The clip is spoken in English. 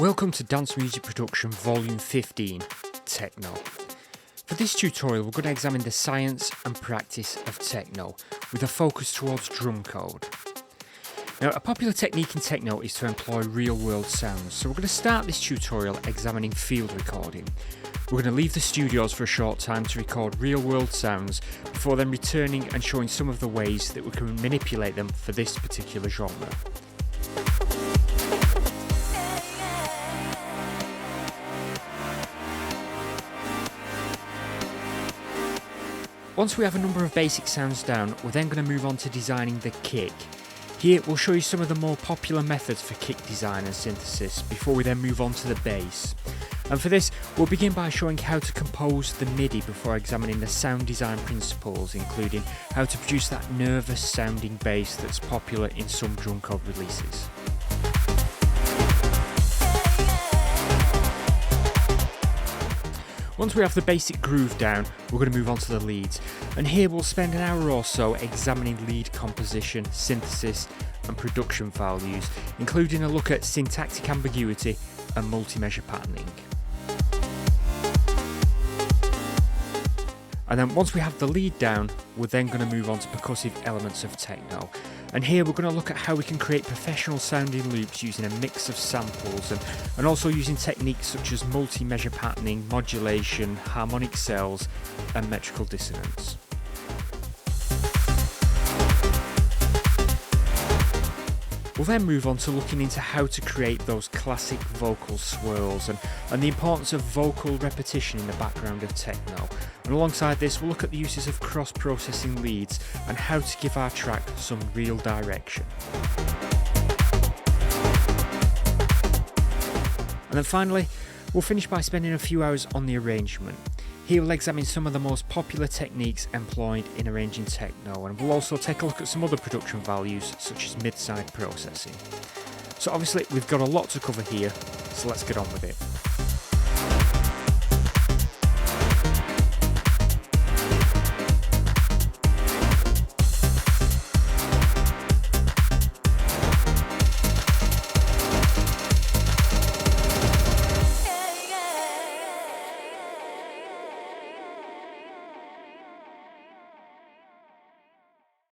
Welcome to Dance Music Production Volume 15, Techno. For this tutorial we're going to examine the science and practice of techno, with a focus towards drum code. Now, a popular technique in techno is to employ real-world sounds, so we're going to start this tutorial examining field recording. We're going to leave the studios for a short time to record real-world sounds, before then returning and showing some of the ways that we can manipulate them for this particular genre. Once we have a number of basic sounds down, we're then going to move on to designing the kick. Here we'll show you some of the more popular methods for kick design and synthesis before we then move on to the bass. And for this, we'll begin by showing how to compose the MIDI before examining the sound design principles, including how to produce that nervous sounding bass that's popular in some drum code releases. Once we have the basic groove down, we're going to move on to the leads, and here we'll spend an hour or so examining lead composition, synthesis and production values, including a look at syntactic ambiguity and multi-measure patterning. And then once we have the lead down, we're then going to move on to percussive elements of techno. And here we're going to look at how we can create professional sounding loops using a mix of samples and also using techniques such as multi-measure patterning, modulation, harmonic cells and metrical dissonance. We'll then move on to looking into how to create those classic vocal swirls and the importance of vocal repetition in the background of techno. And alongside this, we'll look at the uses of cross-processing leads and how to give our track some real direction. And then finally, we'll finish by spending a few hours on the arrangement. Here we'll examine some of the most popular techniques employed in arranging techno, and we'll also take a look at some other production values such as mid-side processing. So obviously we've got a lot to cover here, so let's get on with it.